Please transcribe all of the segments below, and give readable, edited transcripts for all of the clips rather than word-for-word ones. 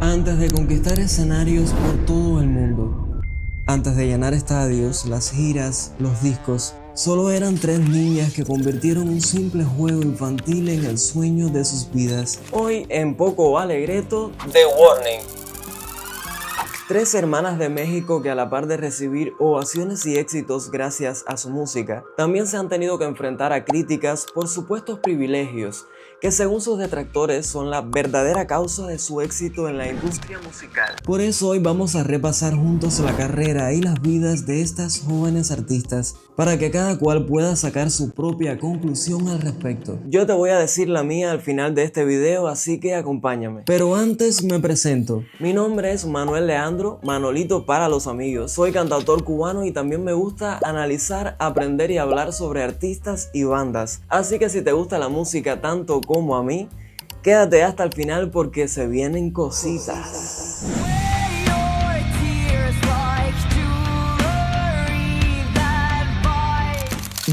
antes de conquistar escenarios por todo el mundo. Antes de llenar estadios, las giras, los discos, solo eran 3 niñas que convirtieron un simple juego infantil en el sueño de sus vidas. Hoy en Poco Alegreto, The Warning. 3 hermanas de México que a la par de recibir ovaciones y éxitos gracias a su música, también se han tenido que enfrentar a críticas por supuestos privilegios que según sus detractores son la verdadera causa de su éxito en la industria musical. Por eso hoy vamos a repasar juntos la carrera y las vidas de estas jóvenes artistas para que cada cual pueda sacar su propia conclusión al respecto. Yo te voy a decir la mía al final de este video, así que acompáñame. Pero antes me presento. Mi nombre es Manuel Leandro, Manolito para los amigos. Soy cantautor cubano y también me gusta analizar, aprender y hablar sobre artistas y bandas. Así que si te gusta la música tanto como a mí, quédate hasta el final porque se vienen cositas.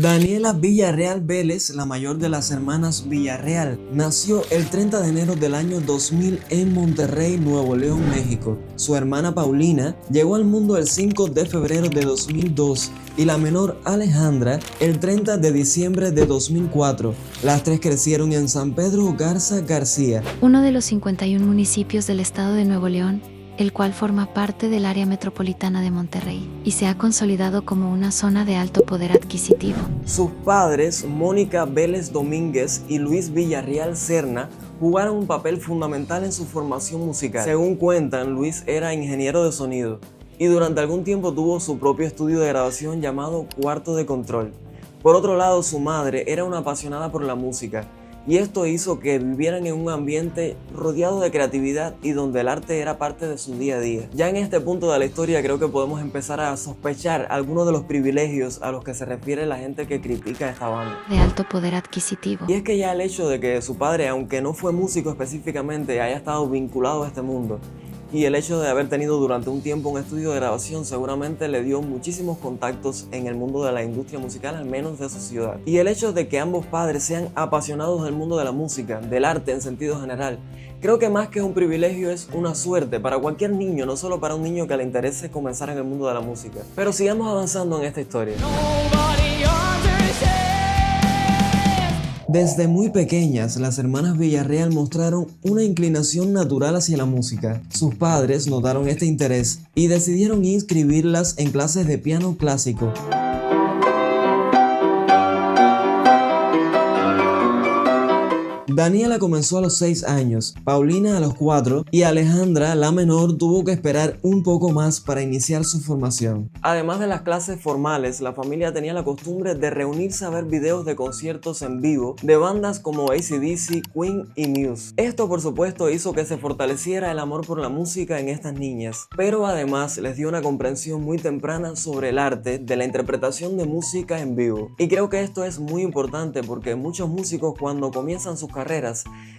Daniela Villarreal Vélez, la mayor de las hermanas Villarreal, nació el 30 de enero del año 2000 en Monterrey, Nuevo León, México. Su hermana Paulina llegó al mundo el 5 de febrero de 2002 y la menor Alejandra el 30 de diciembre de 2004. Las 3 crecieron en San Pedro Garza García, uno de los 51 municipios del estado de Nuevo León, el cual forma parte del área metropolitana de Monterrey y se ha consolidado como una zona de alto poder adquisitivo. Sus padres, Mónica Vélez Domínguez y Luis Villarreal Serna, jugaron un papel fundamental en su formación musical. Según cuentan, Luis era ingeniero de sonido y durante algún tiempo tuvo su propio estudio de grabación llamado Cuarto de Control. Por otro lado, su madre era una apasionada por la música y esto hizo que vivieran en un ambiente rodeado de creatividad y donde el arte era parte de su día a día. Ya en este punto de la historia creo que podemos empezar a sospechar algunos de los privilegios a los que se refiere la gente que critica a esta banda. De alto poder adquisitivo. Y es que ya el hecho de que su padre, aunque no fue músico específicamente, haya estado vinculado a este mundo, y el hecho de haber tenido durante un tiempo un estudio de grabación seguramente le dio muchísimos contactos en el mundo de la industria musical, al menos de su ciudad. Y el hecho de que ambos padres sean apasionados del mundo de la música, del arte en sentido general, creo que más que un privilegio es una suerte para cualquier niño, no solo para un niño que le interese comenzar en el mundo de la música. Pero sigamos avanzando en esta historia. Desde muy pequeñas, las hermanas Villarreal mostraron una inclinación natural hacia la música. Sus padres notaron este interés y decidieron inscribirlas en clases de piano clásico. Daniela comenzó a los 6 años, Paulina a los 4 y Alejandra, la menor, tuvo que esperar un poco más para iniciar su formación. Además de las clases formales, la familia tenía la costumbre de reunirse a ver videos de conciertos en vivo de bandas como AC/DC, Queen y Muse. Esto por supuesto hizo que se fortaleciera el amor por la música en estas niñas, pero además les dio una comprensión muy temprana sobre el arte de la interpretación de música en vivo. Y creo que esto es muy importante porque muchos músicos cuando comienzan sus carreras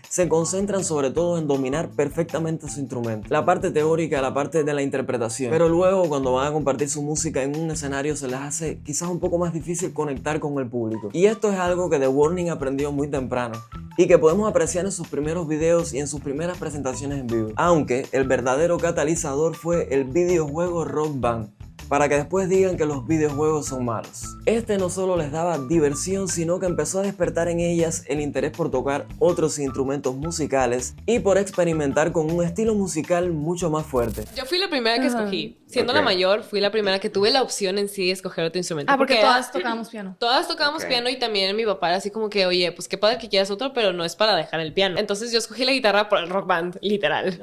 se concentran sobre todo en dominar perfectamente su instrumento, la parte teórica, la parte de la interpretación, pero luego cuando van a compartir su música en un escenario se les hace quizás un poco más difícil conectar con el público. Y esto es algo que The Warning aprendió muy temprano y que podemos apreciar en sus primeros videos y en sus primeras presentaciones en vivo, aunque el verdadero catalizador fue el videojuego Rock Band, para que después digan que los videojuegos son malos. Este no solo les daba diversión, sino que empezó a despertar en ellas el interés por tocar otros instrumentos musicales y por experimentar con un estilo musical mucho más fuerte. Yo fui la primera que escogí. Siendo la mayor, fui la primera que tuve la opción en sí de escoger otro instrumento. Porque todas tocábamos piano. Todas tocábamos piano y también mi papá era así como que, oye, pues qué padre que quieras otro, pero no es para dejar el piano. Entonces yo escogí la guitarra por el Rock Band, literal.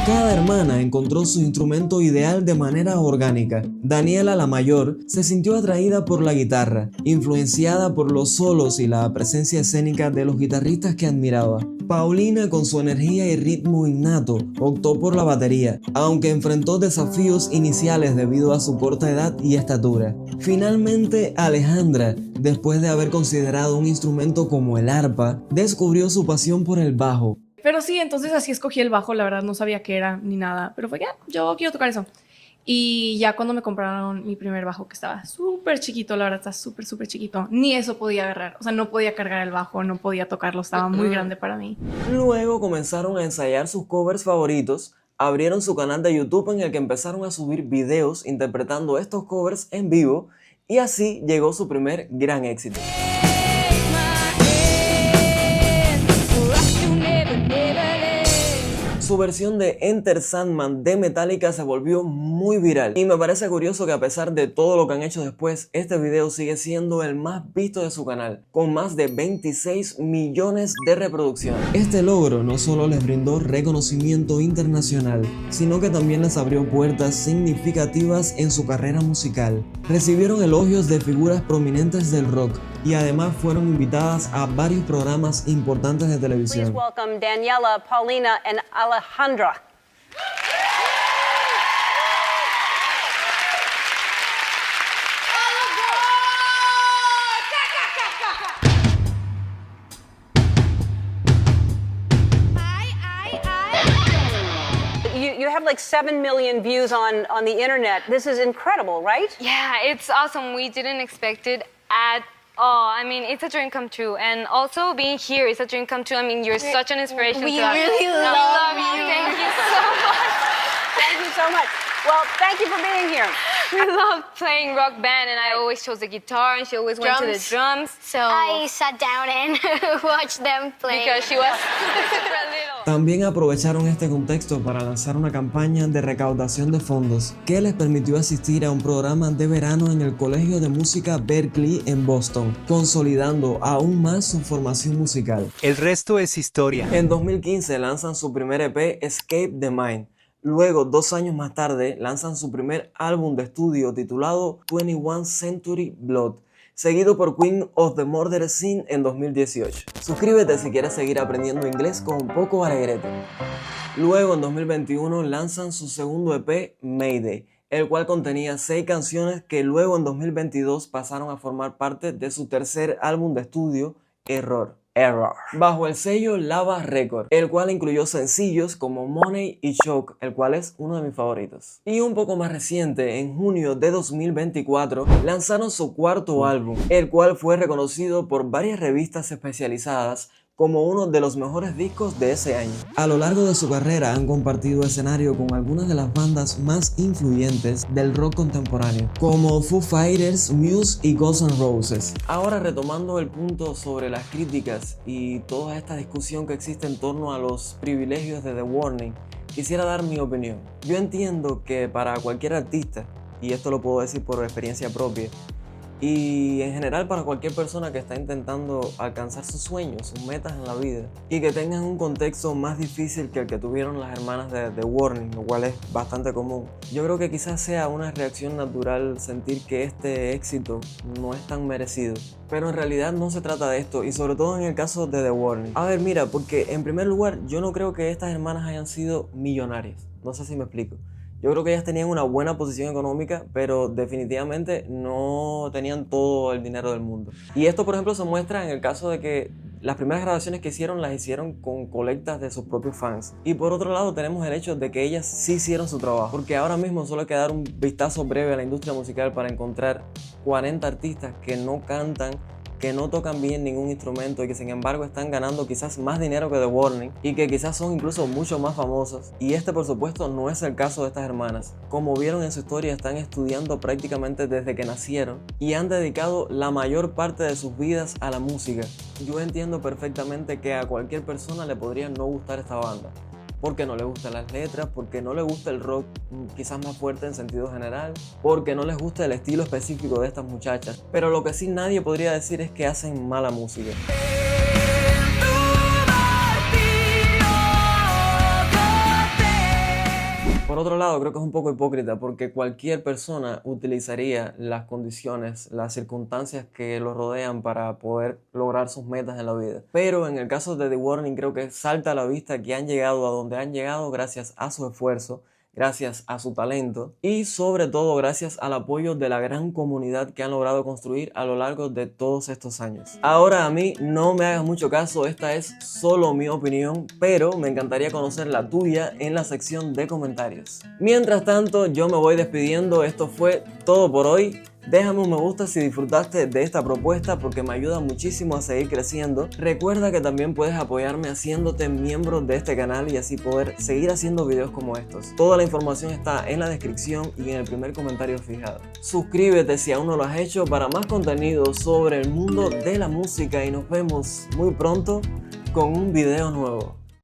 Cada hermana encontró su instrumento ideal de manera orgánica. Daniela, la mayor, se sintió atraída por la guitarra, influenciada por los solos y la presencia escénica de los guitarristas que admiraba. Paulina, con su energía y ritmo innato, optó por la batería, aunque enfrentó desafíos iniciales debido a su corta edad y estatura. Finalmente, Alejandra, después de haber considerado un instrumento como el arpa, descubrió su pasión por el bajo. Pero sí, entonces así escogí el bajo, la verdad no sabía qué era ni nada, pero fue ya, yo quiero tocar eso. Y ya cuando me compraron mi primer bajo, que estaba súper chiquito, la verdad está súper, súper chiquito, ni eso podía agarrar. O sea, no podía cargar el bajo, no podía tocarlo, estaba muy grande para mí. Luego comenzaron a ensayar sus covers favoritos, abrieron su canal de YouTube en el que empezaron a subir videos interpretando estos covers en vivo y así llegó su primer gran éxito. Su versión de Enter Sandman de Metallica se volvió muy viral y me parece curioso que a pesar de todo lo que han hecho después, este video sigue siendo el más visto de su canal, con más de 26 millones de reproducciones. Este logro no solo les brindó reconocimiento internacional, sino que también les abrió puertas significativas en su carrera musical. Recibieron elogios de figuras prominentes del rock y además fueron invitadas a varios programas importantes de televisión. Please welcome Daniela, Paulina, and Alejandra. You have like 7 million views on the internet. This is incredible, right? Yeah, it's awesome. We didn't expect it at all. I mean, it's a dream come true. And also being here is a dream come true. I mean, you're such an inspiration We to us. really No, we love you. Thank you so much. Thank you so much. Well, thank you for being here. We love playing rock band, and I always chose the guitar, and she always went to the drums. So I sat down and watched them play. because she was super little. También aprovecharon este contexto para lanzar una campaña de recaudación de fondos que les permitió asistir a un programa de verano en el Colegio de Música Berklee en Boston, consolidando aún más su formación musical. El resto es historia. En 2015 lanzan su primer EP Escape the Mind. Luego, 2 años más tarde, lanzan su primer álbum de estudio titulado 21 Century Blood, seguido por Queen of the Murder Scene en 2018. Suscríbete si quieres seguir aprendiendo inglés con un poco alegrete. Luego, en 2021, lanzan su segundo EP, Mayday, el cual contenía 6 canciones que luego en 2022 pasaron a formar parte de su tercer álbum de estudio, Error, bajo el sello Lava Records, el cual incluyó sencillos como Money y Shock, el cual es uno de mis favoritos. Y un poco más reciente, en junio de 2024, lanzaron su cuarto álbum, el cual fue reconocido por varias revistas especializadas como uno de los mejores discos de ese año. A lo largo de su carrera han compartido escenario con algunas de las bandas más influyentes del rock contemporáneo, como Foo Fighters, Muse y Guns N' Roses. Ahora retomando el punto sobre las críticas y toda esta discusión que existe en torno a los privilegios de The Warning, quisiera dar mi opinión. Yo entiendo que para cualquier artista, y esto lo puedo decir por experiencia propia, y en general para cualquier persona que está intentando alcanzar sus sueños, sus metas en la vida y que tengan un contexto más difícil que el que tuvieron las hermanas de The Warning, lo cual es bastante común. Yo creo que quizás sea una reacción natural sentir que este éxito no es tan merecido, pero en realidad no se trata de esto, y sobre todo en el caso de The Warning. A ver, mira, porque en primer lugar yo no creo que estas hermanas hayan sido millonarias, no sé si me explico. Yo creo que ellas tenían una buena posición económica, pero definitivamente no tenían todo el dinero del mundo. Y esto, por ejemplo, se muestra en el caso de que las primeras grabaciones que hicieron las hicieron con colectas de sus propios fans. Y por otro lado tenemos el hecho de que ellas sí hicieron su trabajo, porque ahora mismo solo hay que dar un vistazo breve a la industria musical para encontrar 40 artistas que no cantan, que no tocan bien ningún instrumento y que sin embargo están ganando quizás más dinero que The Warning y que quizás son incluso mucho más famosos. Y este, por supuesto, no es el caso de estas hermanas. Como vieron en su historia, están estudiando prácticamente desde que nacieron y han dedicado la mayor parte de sus vidas a la música. Yo entiendo perfectamente que a cualquier persona le podría no gustar esta banda, porque no les gustan las letras, porque no les gusta el rock quizás más fuerte en sentido general, porque no les gusta el estilo específico de estas muchachas. Pero lo que sí nadie podría decir es que hacen mala música. Por otro lado, creo que es un poco hipócrita porque cualquier persona utilizaría las condiciones, las circunstancias que lo rodean para poder lograr sus metas en la vida. Pero en el caso de The Warning creo que salta a la vista que han llegado a donde han llegado gracias a su esfuerzo, gracias a su talento y sobre todo gracias al apoyo de la gran comunidad que han logrado construir a lo largo de todos estos años. Ahora a mí no me hagas mucho caso, esta es solo mi opinión, pero me encantaría conocer la tuya en la sección de comentarios. Mientras tanto, yo me voy despidiendo, esto fue todo por hoy. Déjame un me gusta si disfrutaste de esta propuesta porque me ayuda muchísimo a seguir creciendo. Recuerda que también puedes apoyarme haciéndote miembro de este canal y así poder seguir haciendo videos como estos. Toda la información está en la descripción y en el primer comentario fijado. Suscríbete si aún no lo has hecho para más contenido sobre el mundo de la música y nos vemos muy pronto con un video nuevo.